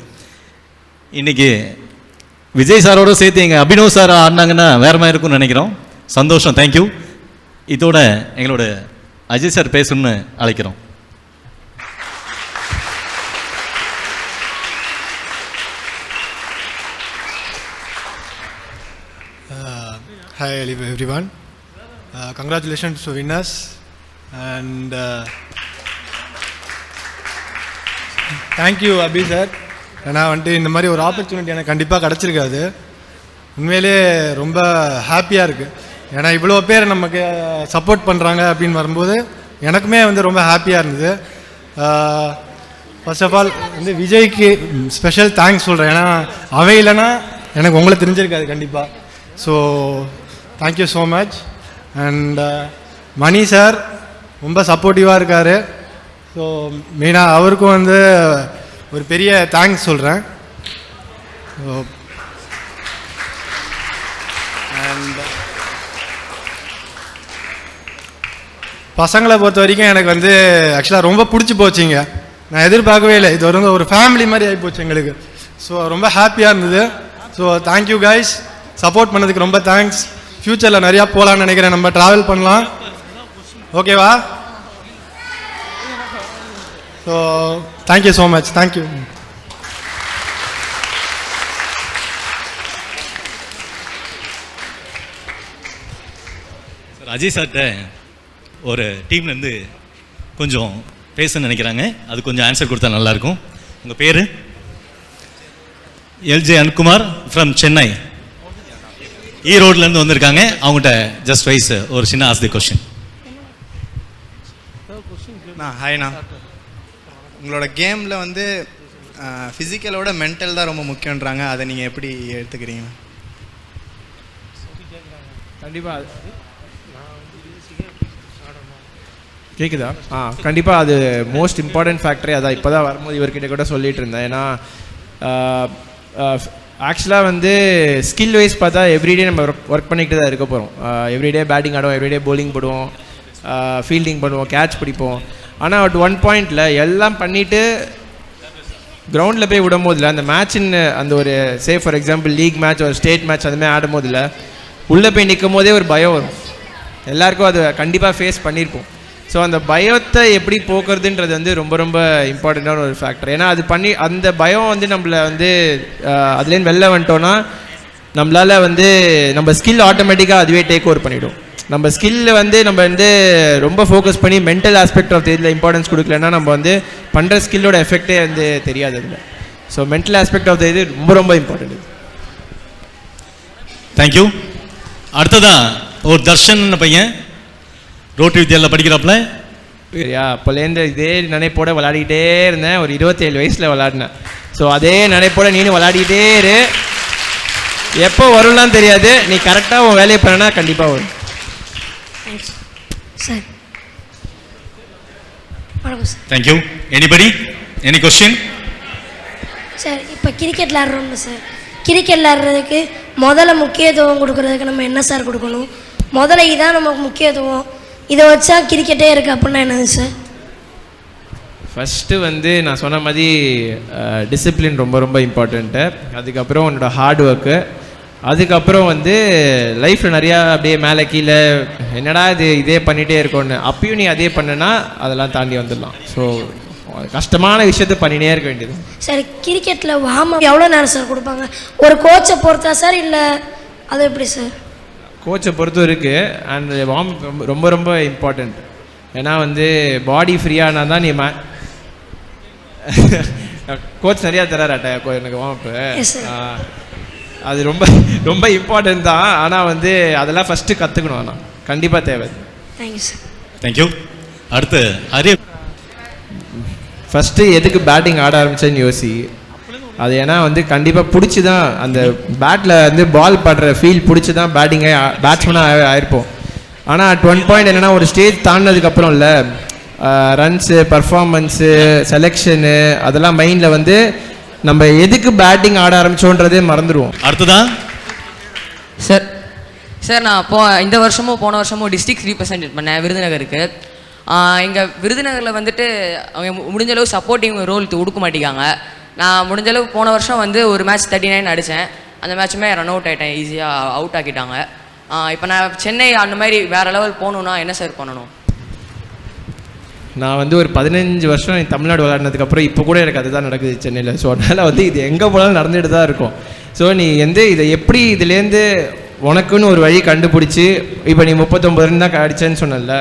இன்றைக்கி விஜய் சாரோட சேர்த்து எங்கள் அபினவ் சார் ஆடினாங்கன்னா வேறு மாதிரி இருக்கும்னு நினைக்கிறோம். சந்தோஷம், தேங்க்யூ. இதோட எங்களோட அஜய் சார் பேசணும்னு அழைக்கிறோம். Hi everyone, congratulations to winners and thank you Abhi sir. நான் வந்துட்டு இந்த மாதிரி ஒரு ஆப்பர்ச்சுனிட்டி எனக்கு கண்டிப்பாக கிடச்சிருக்காது. உண்மையிலே ரொம்ப ஹாப்பியாக இருக்குது. ஏன்னா இவ்வளோ பேர் நமக்கு சப்போர்ட் பண்ணுறாங்க அப்படின்னு வரும்போது எனக்குமே வந்து ரொம்ப ஹாப்பியாக இருந்தது. ஃபர்ஸ்ட் ஆஃப் ஆல் வந்து விஜய்க்கு ஸ்பெஷல் தேங்க்ஸ் சொல்கிறேன். ஏன்னா அவன் இல்லைன்னா எனக்கு உங்களை தெரிஞ்சிருக்காது கண்டிப்பாக. So thank you so much. And Mani sir ரொம்ப சப்போர்ட்டிவாக இருக்கார். ஸோ மெயினாக அவருக்கும் வந்து ஒரு பெரிய தேங்க்ஸ் சொல்கிறேன். அண்ட் பசங்களை பொறுத்த வரைக்கும் எனக்கு வந்து ஆக்சுவலாக ரொம்ப பிடிச்சி போச்சுங்க. நான் எதிர்பார்க்கவே இல்லை, இது வந்து ஒரு ஃபேமிலி மாதிரி ஆகி போச்சு எங்களுக்கு. ஸோ ரொம்ப ஹாப்பியாக இருந்தது. ஸோ தேங்க்யூ கைஸ், சப்போர்ட் பண்ணதுக்கு ரொம்ப தேங்க்ஸ். ஃப்யூச்சரில் நிறையா போகலான்னு நினைக்கிறேன், நம்ம ட்ராவல் பண்ணலாம். ஓகேவா? So thank you so much. Thank you. Sir Ajay சார்கிட்ட ஒரு டீம்லேருந்து கொஞ்சம் பேசணும்னு நினைக்கிறாங்க, அது கொஞ்சம் ஆன்சர் கொடுத்தா நல்லாயிருக்கும். உங்கள் பேர்? எல்ஜே அனுகுமார் ஃப்ரம் சென்னை, ஈரோட்லேருந்து வந்திருக்காங்க. அவங்ககிட்ட ஜஸ்ட் வைஸ் ஒரு சின்ன ஆஸ்தி கொஸ்டின். ஹாய்ண்ணா, உங்களோட கேமில் வந்து ஃபிசிக்கலோட மென்டல் தான் ரொம்ப முக்கியன்றாங்க, அதை நீங்கள் எப்படி எடுத்துக்கிறீங்க? கண்டிப்பாக கேட்குதா? கண்டிப்பாக அது மோஸ்ட் இம்பார்ட்டன்ட் ஃபேக்டரே அதான். இப்போ தான் வரும்போது இவர்கிட்ட கூட சொல்லிகிட்டு இருந்தேன். ஏன்னா ஆக்சுவலாக வந்து ஸ்கில் வைஸ் பார்த்தா எவ்ரிடே நம்ம ஒர்க் பண்ணிக்கிட்டு தான் இருக்க போகிறோம். எவ்ரிடே பேட்டிங் ஆடுவோம், எவ்ரிடே bowling போடுவோம், ஃபீல்டிங் பண்ணுவோம், கேட்ச் பிடிப்போம். ஆனால் அட் ஒன் பாயிண்டில் எல்லாம் பண்ணிவிட்டு கிரவுண்டில் போய் விடும் போதில் அந்த மேட்சின்னு அந்த ஒரு ஃபார் எக்ஸாம்பிள் லீக் மேட்ச் ஒரு ஸ்டேட் மேட்ச் அதுமாதிரி ஆடும் போதில் உள்ளே போய் நிற்கும் போதே ஒரு பயம் வரும். எல்லாருக்கும் அது கண்டிப்பாக ஃபேஸ் பண்ணியிருப்போம். ஸோ அந்த பயத்தை எப்படி போக்குறதுன்றது வந்து ரொம்ப ரொம்ப இம்பார்ட்டண்ட்டான ஒரு ஃபேக்டர். ஏன்னா அது பண்ணி அந்த பயம் வந்து நம்மளை வந்து அதுலேருந்து வெளில வந்துட்டோன்னா நம்மளால் வந்து நம்ம ஸ்கில் ஆட்டோமேட்டிக்காக அதுவே டேக் ஓவர் பண்ணிவிடும். நம்ம ஸ்கில்ல வந்து நம்ம வந்து ரொம்ப ஃபோக்கஸ் பண்ணி மென்டல் ஆஸ்பெக்ட் ஆஃப் இதில் இம்பார்ட்டன்ஸ் கொடுக்கலன்னா நம்ம வந்து பண்ணுற ஸ்கில்லோட எஃபெக்டே வந்து தெரியாது அதில். So mental aspect of the இது ரொம்ப ரொம்ப இம்பார்ட்டன்ட். தேங்க்யூ. அடுத்ததா ஒரு தர்ஷன் பையன் ரோட்டரி வித்யாலயில் படிக்கிறாப்புல. சரியா, அப்போலேருந்து இதே நினைப்போட விளையாடிக்கிட்டே இருந்தேன். ஒரு 27 வயசில் விளையாடினேன். ஸோ அதே நினைப்போட நீனும் விளையாடிக்கிட்டே இரு. எப்போ வரும்லாம் தெரியாது, நீ கரெக்டாக உன் வேலையை பண்ணனா கண்டிப்பாக வரும். சார் வணக்கம் sir. Thank you. Anybody any question? Sir இப்போ கிரிக்கெட் விளாட்றோம்ல சார், கிரிக்கெட் விளாட்றதுக்கு முதல்ல முக்கியத்துவம் கொடுக்குறதுக்கு நம்ம என்ன சார் கொடுக்கணும்? முதல்ல இதான் நமக்கு முக்கியத்துவம், இதை வச்சா கிரிக்கெட்டே இருக்குது அப்படின்னா என்னது சார்? ஃபஸ்ட்டு வந்து நான் சொன்ன மாதிரி டிசிப்ளின் ரொம்ப ரொம்ப இம்பார்ட்டண்ட்டு. அதுக்கப்புறம் உன்னோட ஹார்ட் ஒர்க்கு. அதுக்கப்புறம் வந்து லைஃப்பில் நிறையா அப்படியே மேலே கீழே என்னடா இதே பண்ணிகிட்டே இருக்கோன்னு, அப்பயும் நீ அதே பண்ணுனா அதெல்லாம் தாண்டி வந்துடலாம். ஸோ கஷ்டமான விஷயத்தை பண்ணினே இருக்க வேண்டியது. சார் கிரிக்கெட்டில் வார்ம் அப் எவ்வளோ நேரம் சார் கொடுப்பாங்க? ஒரு கோச்சை பொறுத்தா சார், இல்லை அது எப்படி சார்? கோச்சை பொறுத்தும் இருக்குது. அண்ட் வார்ம் ரொம்ப ரொம்ப இம்பார்ட்டண்ட். ஏன்னா வந்து பாடி ஃப்ரீயானா தான் நீ கோச் நிறையா தராராட்ட எனக்கு வார்ம் அப்பு. அது ரொம்ப ரொம்ப இம்பார்ட்டன்ட் தான். ஆனால் வந்து அதெல்லாம் ஃபஸ்ட்டு கற்றுக்கணும். ஆனால் கண்டிப்பாக தேவை. Thank you sir. தேங்க்யூ. அடுத்து ஹரி. ஃபஸ்ட்டு எதுக்கு பேட்டிங் ஆட ஆரம்பித்தேன்னு யோசி. அது ஏன்னா வந்து கண்டிப்பாக பிடிச்சி தான் அந்த பேட்டில் வந்து பால் படுற ஃபீல் பிடிச்சி தான் பேட்ஸ்மேனாக ஆயிருப்போம். ஆனால் அட் ஒன் பாயிண்ட் என்னென்னா ஒரு ஸ்டேஜ் தாண்டினதுக்கப்புறம் இல்லை ரன்ஸு, பர்ஃபார்மன்ஸு, செலெக்ஷனு அதெல்லாம் மைண்டில் வந்து நம்ம எதுக்கு பேட்டிங் ஆட ஆரம்பித்தோன்றதே மறந்துடுவோம். அடுத்ததான் சார் நான் இந்த வருஷமும் போன வருஷமும் டிஸ்ட்ரிக்ட் ரீப்ரசன்ட் பண்ணேன் விருதுநகருக்கு. இங்கே விருதுநகரில் வந்துட்டு அவங்க முடிஞ்சளவு சப்போர்ட்டிங் ரோல் கொடுக்க மாட்டேங்காங்க. நான் முடிஞ்சளவு போன வருஷம் வந்து ஒரு மேட்ச் 39 அடித்தேன். அந்த மேட்சுமே ரன் அவுட் ஆகிட்டேன், ஈஸியாக அவுட் ஆக்கிட்டாங்க. இப்போ நான் சென்னை அந்த மாதிரி வேறு லெவல் போகணுன்னா என்ன சார் பண்ணணும்? நான் வந்து ஒரு 15 வருஷம் தமிழ்நாடு விளையாடினதுக்கப்புறம் இப்போ கூட எனக்கு அதுதான் நடக்குது சென்னையில். ஸோ அதனால் வந்து இது எங்கே போனாலும் நடந்துகிட்டு தான் இருக்கும். ஸோ நீ வந்து இதை எப்படி இதுலேருந்து உனக்குன்னு ஒரு வழி கண்டுபிடிச்சி, இப்போ நீ 39 ரன் தான் அடித்தேன்னு சொன்னல,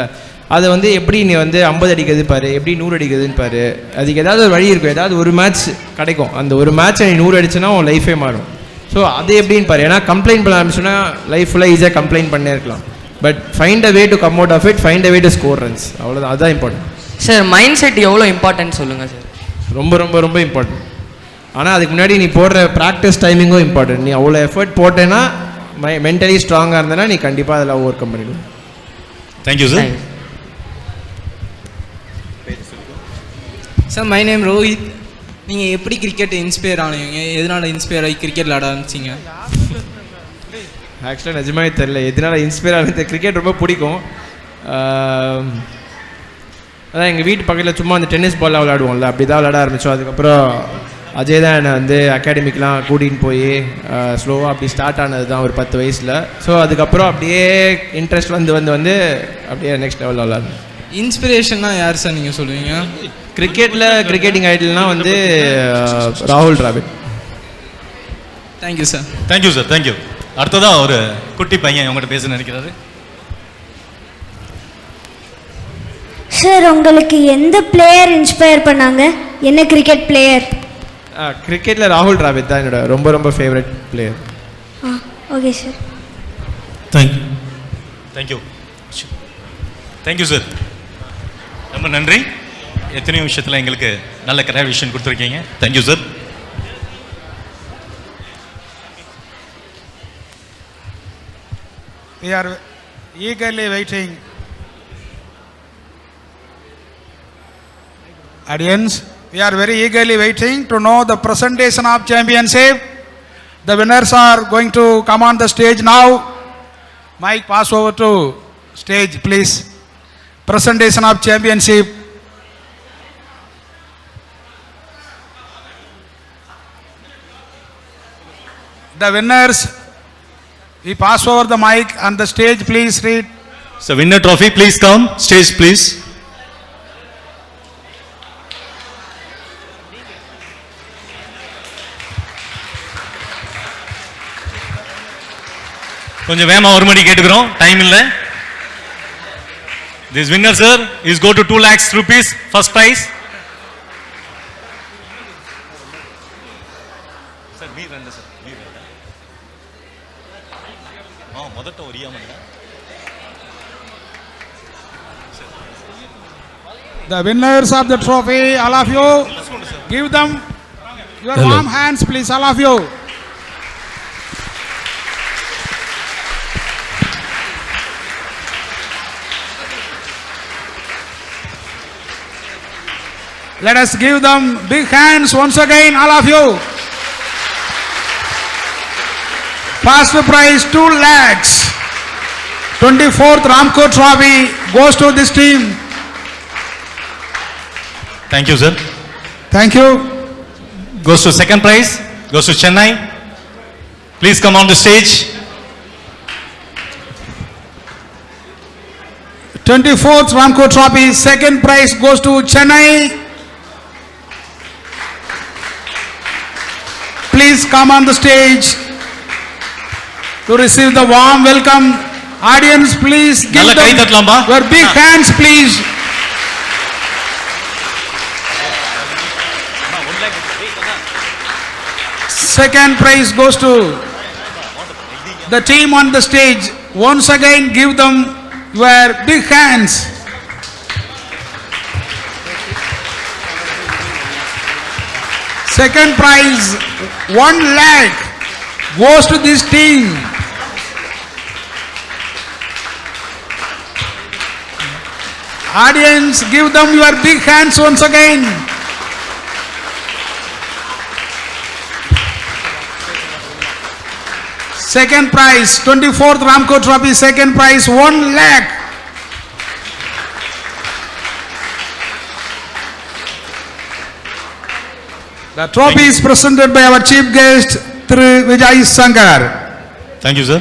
அதை வந்து எப்படி நீ வந்து 50 அடிக்கிறது பாரு, எப்படி 100 அடிக்கிறதுன்னு பாரு. அதுக்கு ஏதாவது ஒரு வழி இருக்கும், ஏதாவது ஒரு மேட்ச் கிடைக்கும். அந்த ஒரு மேட்ச்சை நீ 100 அடிச்சுன்னா உன் லைஃபே மாறும். ஸோ அது எப்படின்னு பாரு. ஏன்னா கம்ப்ளைண்ட் பண்ண ஆரம்பிச்சோன்னா லைஃப் ஃபுல்லாக ஈஸியாக கம்ப்ளைண்ட் பண்ணே இருக்கலாம். But find a way to come out of it, find a way to score runs. அவ்வளோதான், அதுதான் இம்பார்ட்டன்ட். சார் மைண்ட் செட் எவ்வளோ இம்பார்ட்டன்ட் சொல்லுங்கள் சார். ரொம்ப ரொம்ப ரொம்ப இம்பார்ட்டன்ட். ஆனால் அதுக்கு முன்னாடி நீ போடுற ப்ராக்டிஸ் டைமிங்கும் இம்பார்ட்டன்ட். நீ அவ்வளோ எஃபர்ட் போட்டேன்னா மென்டலி ஸ்ட்ராங்காக இருந்தேன்னா நீ கண்டிப்பாக அதில் ஓவர் கம் பண்ணிடுவோம். Thank you sir. Sir my name Rohit. நீங்கள் எப்படி கிரிக்கெட் இன்ஸ்பயர் ஆனீங்க? எதனால் இன்ஸ்பயர் ஆகி கிரிக்கெட் விளாட ஆரம்பிச்சிங்க? ஆக்சுவலாக நிஜமாவே தெரில எதனால் இன்ஸ்பயர் ஆனது. கிரிக்கெட் ரொம்ப பிடிக்கும். அதான் எங்கள் வீட்டு பக்கத்தில் சும்மா அந்த டென்னிஸ் பால்லாம் விளையாடுவோம்ல, அப்படி தான் விளையாட ஆரம்பித்தோம். அதுக்கப்புறம் அஜய் தான் என்னை வந்து அகாடமிக்கெலாம் கூட்டின்னு போய் ஸ்லோவாக அப்படி ஸ்டார்ட் ஆனது தான் ஒரு 10 வயசில். ஸோ அதுக்கப்புறம் அப்படியே இன்ட்ரெஸ்ட் வந்து வந்து வந்து அப்படியே நெக்ஸ்ட் லெவலில் விளையாடணும். இன்ஸ்பிரேஷன்னா யார் சார் நீங்கள் சொல்லுவீங்க? கிரிக்கெட்டிங் ஐடல்னால் வந்து ராகுல் Dravid. Thank you sir. Thank you sir. Thank you. அடுத்ததான் ஒரு குட்டி பையன் உங்கள்கிட்ட பேச நினைக்கிறாரு. சார் உங்களுக்கு எந்த பிளேயர் இன்ஸ்பயர் பண்ணாங்க? என்ன கிரிக்கெட் பிளேயர்? கிரிக்கெட்டில் ராகுல் டிராவிட் தான் என்னோட ரொம்ப ரொம்ப favourite player. Okay sir. Thank you. Thank you. Thank you sir. ரொம்ப நன்றி. எத்தனையோ விஷயத்தில் எங்களுக்கு நல்ல கிளாரிஃபிகேஷன் கொடுத்துருக்கீங்க. Thank you sir. We are eagerly waiting. Audience, we are very eagerly waiting to know the presentation of championship. The winners are going to come on the stage now. Mike, pass over to stage, please. Presentation of championship. The winners, we pass over the mic on the stage, please read. So winner trophy, please come. Stage, please. கொஞ்சம் வேகமா ஒரு மணி கேட்டுக்கிறோம், டைம் இல்ல. This winner sir is go to 2 lakhs rupees first prize. ಮೊದಟ ಒರಿಯಾಮಲ್ಲ. The winners of the trophy, all of you, give them your warm hands, please, all of you. Let us give them big hands once again, all of you. First prize 2 lakhs. 24th Ramco Trophy goes to this team. Thank you, sir. Thank you. Goes to second prize, goes to Chennai. Please come on the stage. 24th Ramco Trophy, second prize goes to Chennai. Please come on the stage to receive the warm welcome. Audience, please give நல்ல கை them தட்டலாம்பா. your big hands, please. Second prize goes to the team on the stage. Once again, give them your big hands. Second prize 1 lakh goes to this team. Audience, give them your big hands once again. Second prize, 24th Ramco Trophy, second prize 1 lakh. The trophy is presented by our chief guest, Thiru Vijay Sankar. Thank you, sir.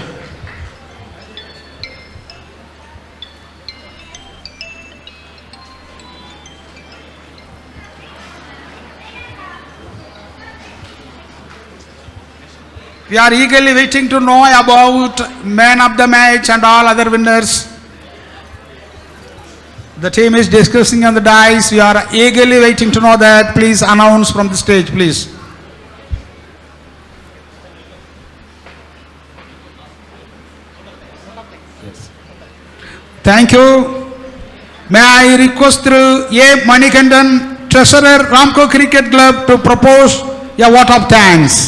We are eagerly waiting to know about man of the match and all other winners. The team is discussing on the dice. We are eagerly waiting to know that. Please announce from the stage, please. Thank you. May I request through A. Manikandan, Treasurer, Ramco Cricket Club, to propose a vote of thanks.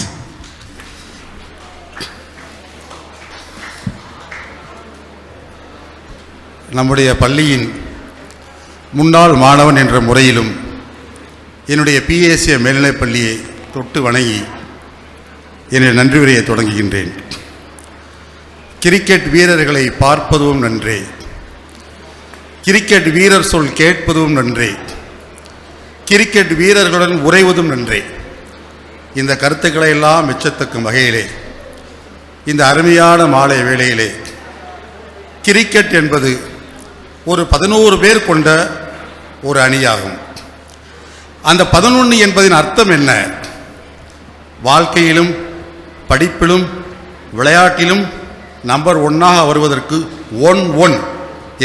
நம்முடைய பள்ளியின் முன்னாள் மாணவன் என்ற முறையிலும் என்னுடைய பிஏசிய மேல்நிலைப் பள்ளியை தொட்டு வணங்கி என்னுடைய நன்றி உரையை தொடங்குகின்றேன். கிரிக்கெட் வீரர்களை பார்ப்பதும் நன்றே, கிரிக்கெட் வீரர் சொல் கேட்பதும் நன்றே, கிரிக்கெட் வீரர்களுடன் உறைவதும் நன்றே. இந்த கருத்துக்களை எல்லாம் மெச்சத்தக்கும் வகையிலே இந்த அருமையான மாலை வேளையிலே கிரிக்கெட் என்பது ஒரு 11 பேர் கொண்ட ஒரு அணியாகும். அந்த 11 என்பதின் அர்த்தம் என்ன? வாழ்க்கையிலும் படிப்பிலும் விளையாட்டிலும் நம்பர் 1ஆக வருவதற்கு 1-1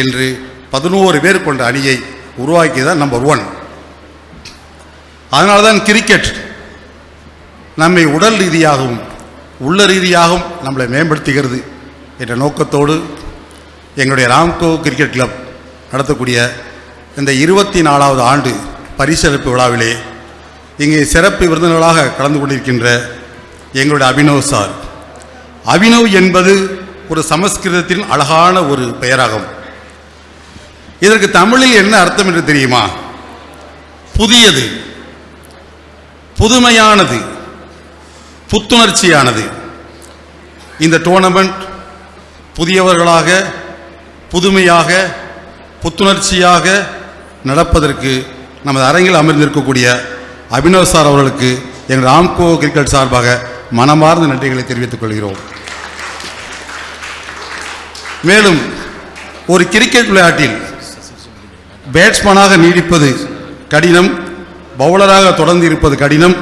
என்று 11 பேர் கொண்ட அணியை உருவாக்கியதான் நம்பர் 1. அதனால்தான் கிரிக்கெட் நம்மை உடல் ரீதியாகவும் உள்ள ரீதியாகவும் நம்மளை மேம்படுத்துகிறது என்ற நோக்கத்தோடு எங்களுடைய ராம்கோ கிரிக்கெட் கிளப் நடத்தக்கூடிய இந்த 24வது ஆண்டு பரிசளிப்பு விழாவிலே இங்கே சிறப்பு விருந்தினர்களாக கலந்து கொண்டிருக்கின்ற எங்களுடைய அபினவ் சார். அபினவ் என்பது ஒரு சமஸ்கிருதத்தின் அழகான ஒரு பெயராகும். இதற்கு தமிழில் என்ன அர்த்தம் என்று தெரியுமா? புதியது, புதுமையானது, புத்துணர்ச்சியானது. இந்த டோர்னமெண்ட் புதியவர்களாக, புதுமையாக, புத்துணர்ச்சியாக நடப்பதற்கு நமது அரங்கில் அமர்ந்திருக்கக்கூடிய அபினவ் சார் அவர்களுக்கு எங்கள் ராம்கோ கிரிக்கெட் சார்பாக மனமார்ந்த நன்றிகளை தெரிவித்துக் கொள்கிறோம். மேலும் ஒரு கிரிக்கெட் விளையாட்டில் பேட்ஸ்மேனாக நீடிப்பது கடினம், பவுலராக தொடர்ந்து இருப்பது கடினம்.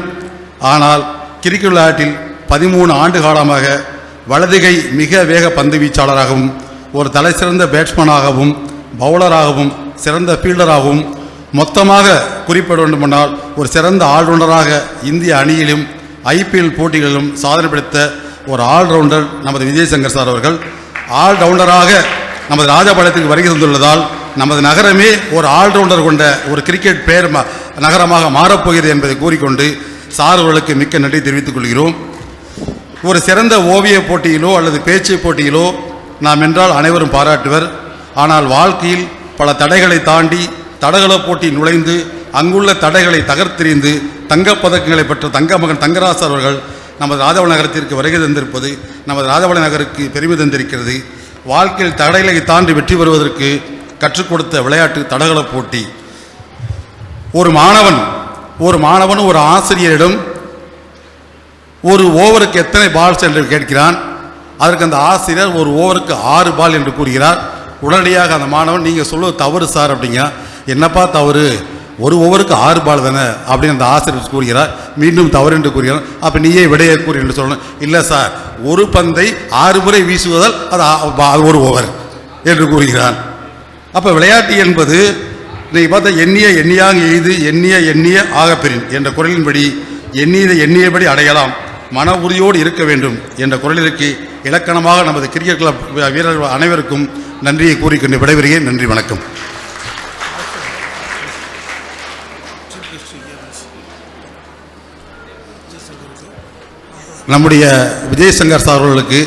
ஆனால் கிரிக்கெட் விளையாட்டில் 13 ஆண்டு காலமாக வலதுகை மிக வேக பந்து வீச்சாளராகவும், ஒரு தலை சிறந்த பேட்ஸ்மேனாகவும், பவுலராகவும், சிறந்த ஃபீல்டராகவும், மொத்தமாக குறிப்பிட வேண்டுமென்றால் ஒரு சிறந்த ஆல்ரவுண்டராக இந்திய அணியிலும் IPL போட்டிகளிலும் சாதனை படைத்த ஒரு ஆல்ரவுண்டர் நமது விஜய் சங்கர் சார் அவர்கள். ஆல்ரவுண்டராக நமது ராஜபாளையத்துக்கு வருகை தந்துள்ளதால் நமது நகரமே ஒரு ஆல்ரவுண்டர் கொண்ட ஒரு கிரிக்கெட் பெயர் நகரமாக மாறப்போகிறது என்பதை கூறிக்கொண்டு சார் அவர்களுக்கு மிக்க நன்றி தெரிவித்துக் கொள்கிறோம். ஒரு சிறந்த ஓவிய போட்டியிலோ அல்லது பேச்சு போட்டியிலோ நாம் என்றால் அனைவரும் பாராட்டுவர். ஆனால் வாழ்க்கையில் பல தடைகளை தாண்டி தடகள போட்டி நுழைந்து அங்குள்ள தடைகளை தகர்த்தெறிந்து தங்கப்பதக்கங்களை பெற்ற தங்கமகன் தங்கராசு அவர்கள் நமது ராஜபாளைய நகரத்திற்கு வருகை தந்திருப்பது நமது ராஜபாளைய நகருக்கு பெருமை தந்திருக்கிறது. வாழ்க்கையில் தடைகளை தாண்டி வெற்றி பெறுவதற்கு கற்றுக் கொடுத்த விளையாட்டு தடகள போட்டி. ஒரு மாணவன் ஒரு ஆசிரியரிடம் ஒரு ஓவருக்கு எத்தனை பால்ஸ் என்று கேட்கிறான். அதற்கு அந்த ஆசிரியர் ஒரு ஓவருக்கு 6 பால் என்று கூறுகிறார். உடனடியாக அந்த மாணவன் நீங்கள் சொல்லுவது தவறு சார் அப்படிங்க. என்னப்பா தவறு, ஒரு ஓவருக்கு 6 பால் தானே அப்படின்னு அந்த ஆசிரியர் கூறுகிறார். மீண்டும் தவறு என்று கூறுகிறார். அப்போ நீயே விடையை கூறு என்று சொல்லணும். இல்லை சார், ஒரு பந்தை 6 முறை வீசுவதால் அது ஒரு ஓவர் என்று கூறுகிறான். அப்போ விளையாட்டு என்பது நீங்கள் பார்த்தா எண்ணியாக எய்து எண்ணிய ஆகப்பெறின் என்ற குரலின்படி எண்ணியபடி அடையலாம், மன உறுதியோடு இருக்க வேண்டும் என்ற குரலிற்கு இலக்கணமாக நமது கிரிக்கெட் கிளப் வீரர்கள் அனைவருக்கும் நன்றியை கூறிக்கொண்டு விடைபெறுகிறேன். நன்றி, வணக்கம். நம்முடைய விஜய் சங்கர் சார் அவர்களுக்கு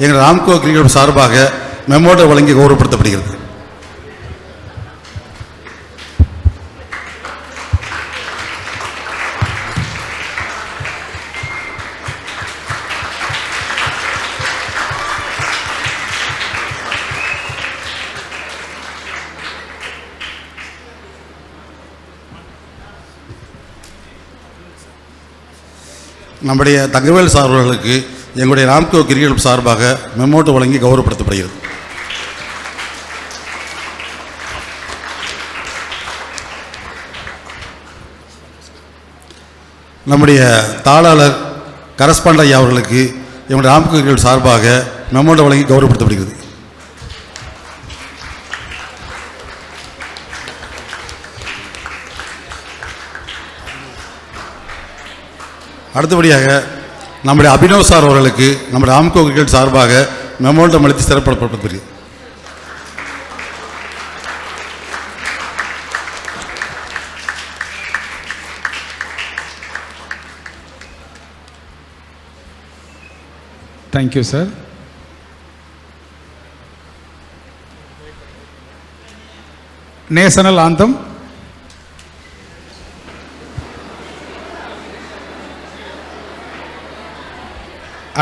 எங்கள் ராம்கோ கிரிக்கெட் சார்பாக மெமோட்டோ வழங்கி கௌரவப்படுத்தப்படுகிறது. நம்முடைய தங்கவேல் சார் அவர்களுக்கு எங்களுடைய ராம்கோ கிரிக்கெட் சார்பாக மெமோட்டோ வழங்கி கௌரவப்படுத்தப்படுகிறது. நம்முடைய தாளாளர் கரஸ்பாண்டர் அவர்களுக்கு எங்களுடைய ராம்கோ கிரிக்கெட் சார்பாக மெமோட்டோ வழங்கி கௌரவப்படுத்தப்படுகிறது. அடுத்தபடியாக நம்முடைய அபினவ் சார் அவர்களுக்கு நம்முடைய ராம்கோ கிரிக்கெட் சார்பாக மெமோண்டோ அளித்து சிறப்பிடப்படுகிறது. Thank you, sir. National anthem.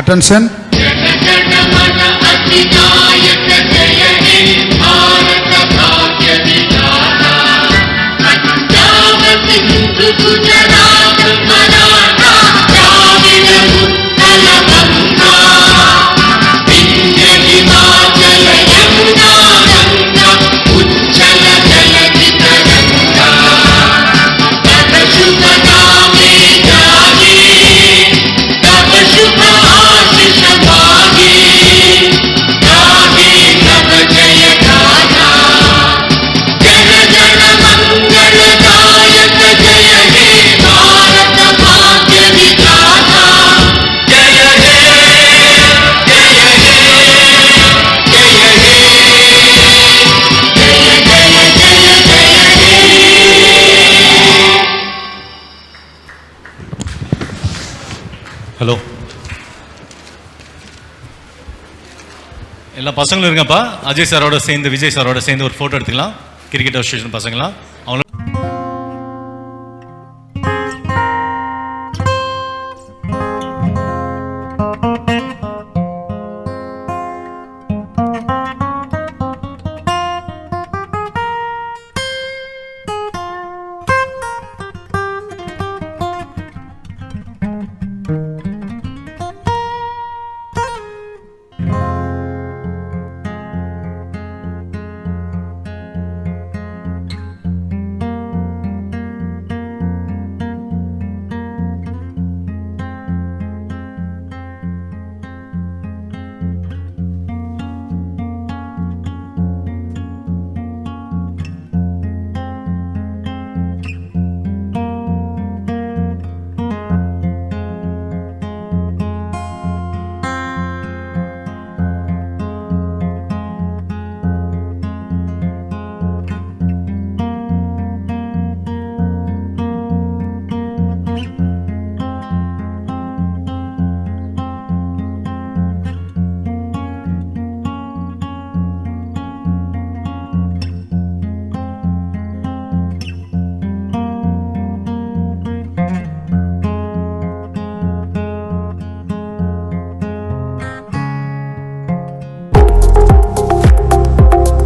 Attention. Hello, எல்லா பசங்களும் இருங்கப்பா. அஜய் சாரோட சேர்ந்து விஜய் சாரோட சேர்ந்து ஒரு ஃபோட்டோ எடுத்துக்கலாம். கிரிக்கெட் அசோசியேஷன் பசங்களாம்.